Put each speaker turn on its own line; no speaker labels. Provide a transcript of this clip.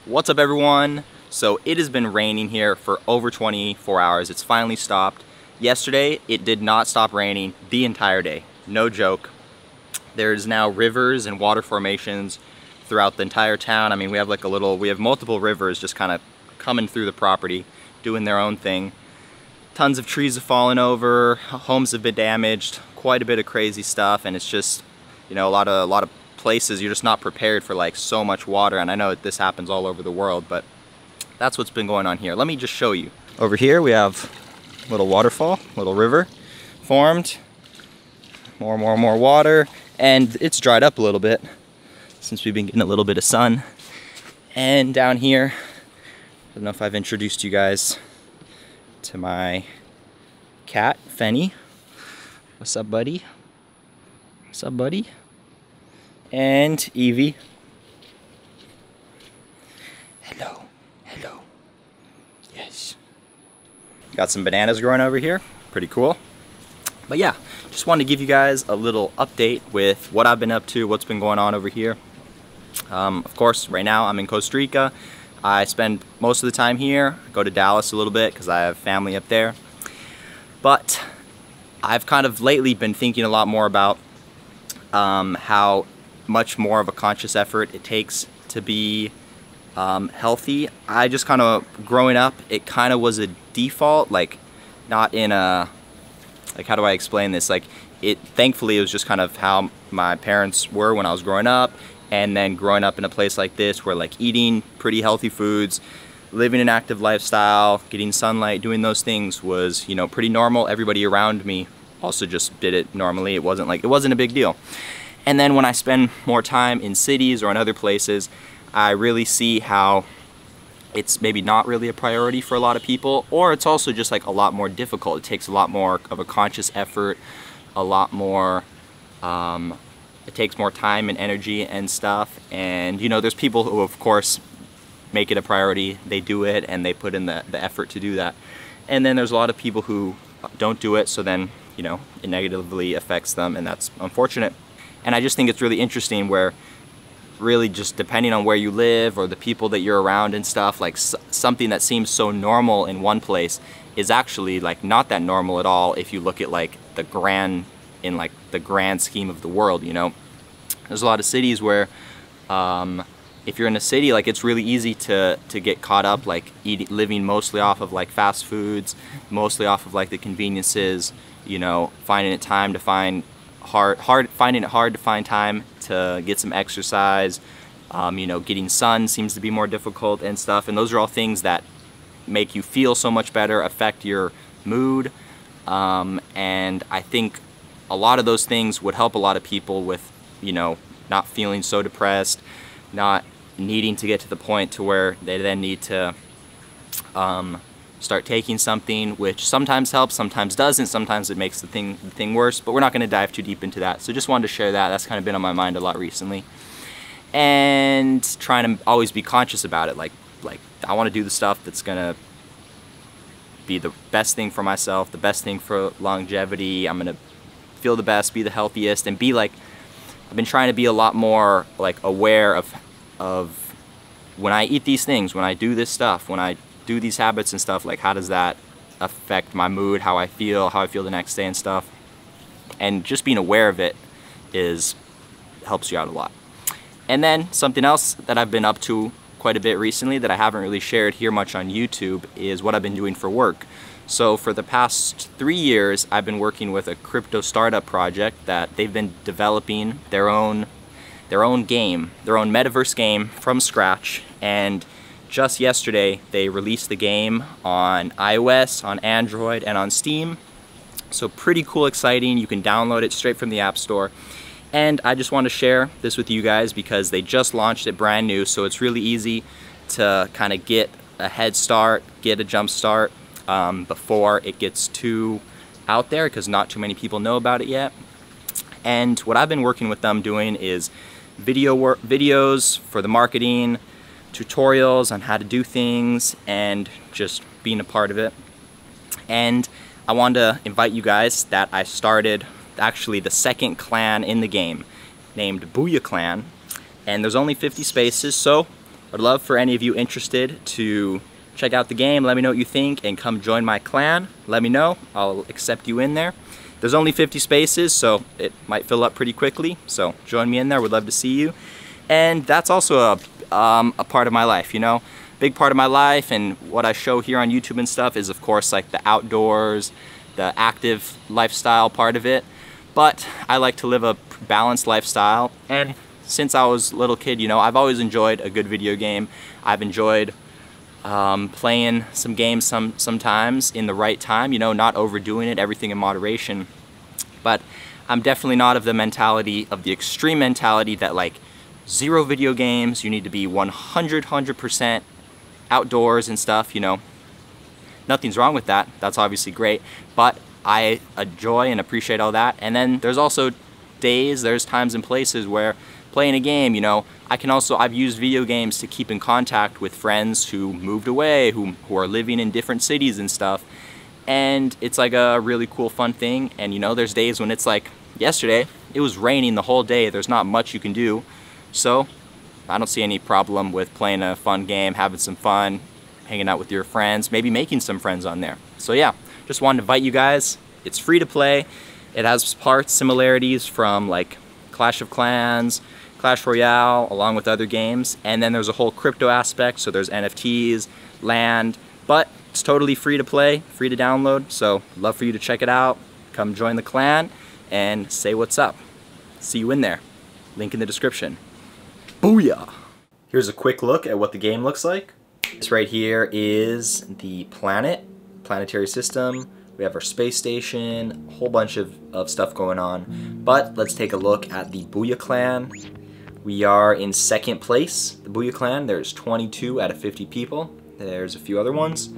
What's up, everyone? So it has been raining here for over 24 hours. It's finally stopped. Yesterday it did not stop raining the entire day. No joke. There's now rivers and water formations throughout the entire town. I mean, we have multiple rivers just kind of coming through the property, doing their own thing. Tons of trees have fallen over, homes have been damaged, quite a bit of crazy stuff, and it's just, you know, a lot of places you're just not prepared for like so much water. And I know that this happens all over the world, but that's what's been going on here. Let me just show you. Over here we have a little waterfall, little river formed, more water, and it's dried up a little bit since we've been getting a little bit of sun. And down here, I don't know if I've introduced you guys to my cat, Fenny. What's up, buddy? What's up, buddy? And Evie. Hello, hello. Yes. Got some bananas growing over here. Pretty cool. But yeah, just wanted to give you guys a little update with what I've been up to, what's been going on over here. Of course, right now I'm in Costa Rica. I spend most of the time here. I go to Dallas a little bit because I have family up there. But I've kind of lately been thinking a lot more about how much more of a conscious effort it takes to be healthy. I just kind of, growing up, it kind of was a default, like not in a, like, how do I explain this? Like, thankfully it was just kind of how my parents were when I was growing up, and then growing up in a place like this where like eating pretty healthy foods, living an active lifestyle, getting sunlight, doing those things was, you know, pretty normal. Everybody around me also just did it normally. It wasn't a big deal. And then when I spend more time in cities or in other places, I really see how it's maybe not really a priority for a lot of people, or it's also just like a lot more difficult. It takes a lot more of a conscious effort, a lot more, it takes more time and energy and stuff. And you know, there's people who of course make it a priority, they do it and they put in the effort to do that. And then there's a lot of people who don't do it, so then, you know, it negatively affects them, and that's unfortunate. And I just think it's really interesting where really just depending on where you live or the people that you're around and stuff, like something that seems so normal in one place is actually like not that normal at all if you look at like the grand scheme of the world, you know. There's a lot of cities where if you're in a city, like it's really easy to get caught up like living mostly off of like fast foods, mostly off of like the conveniences, you know, finding it hard to find time to get some exercise. You know, getting sun seems to be more difficult and stuff, and those are all things that make you feel so much better, affect your mood, and I think a lot of those things would help a lot of people with, you know, not feeling so depressed, not needing to get to the point to where they then need to start taking something, which sometimes helps, sometimes doesn't, sometimes it makes the thing worse, but we're not going to dive too deep into that. So just wanted to share that. That's kind of been on my mind a lot recently, and trying to always be conscious about it. Like I want to do the stuff that's gonna be the best thing for myself, the best thing for longevity. I'm gonna feel the best, be the healthiest, and be like, I've been trying to be a lot more like aware of when I eat these things, when I do this stuff, when I do these habits and stuff, like how does that affect my mood, how I feel the next day and stuff. And just being aware of it helps you out a lot. And then something else that I've been up to quite a bit recently that I haven't really shared here much on YouTube is what I've been doing for work. So for the past 3 years, I've been working with a crypto startup project that they've been developing their own game, their own metaverse game from scratch. And just yesterday, they released the game on iOS, on Android, and on Steam. So pretty cool, exciting. You can download it straight from the App Store. And I just want to share this with you guys because they just launched it brand new, so it's really easy to kind of get a head start, get a jump start before it gets too out there, because not too many people know about it yet. And what I've been working with them doing is videos for the marketing, tutorials on how to do things, and just being a part of it. And I wanted to invite you guys that I started actually the second clan in the game, named Booyah Clan, and there's only 50 spaces, so I'd love for any of you interested to check out the game, let me know what you think, and come join my clan. Let me know, I'll accept you in there. There's only 50 spaces, so it might fill up pretty quickly, so join me in there, would love to see you. And that's also a part of my life, you know? Big part of my life, and what I show here on YouTube and stuff is, of course, like the outdoors, the active lifestyle part of it. But I like to live a balanced lifestyle, and since I was a little kid, you know, I've always enjoyed a good video game. I've enjoyed playing some games sometimes in the right time, you know, not overdoing it, everything in moderation. But I'm definitely not of the mentality, of the extreme mentality that like 0 video games, you need to be 100% outdoors and stuff, you know. Nothing's wrong with that, that's obviously great, but I enjoy and appreciate all that. And then there's also days, there's times and places where playing a game, you know, I've used video games to keep in contact with friends who moved away, who are living in different cities and stuff. And it's like a really cool, fun thing. And you know, there's days when it's like, yesterday, it was raining the whole day, there's not much you can do. So, I don't see any problem with playing a fun game, having some fun, hanging out with your friends, maybe making some friends on there. So yeah, just wanted to invite you guys. It's free to play. It has parts, similarities from like Clash of Clans, Clash Royale, along with other games. And then there's a whole crypto aspect, so there's NFTs, land, but it's totally free to play, free to download. So love for you to check it out. Come join the clan and say what's up. See you in there. Link in the description. Booyah! Here's a quick look at what the game looks like. This right here is the planetary system. We have our space station, a whole bunch of stuff going on. But let's take a look at the Booyah Clan. We are in 2nd place, the Booyah Clan. There's 22 out of 50 people. There's a few other ones.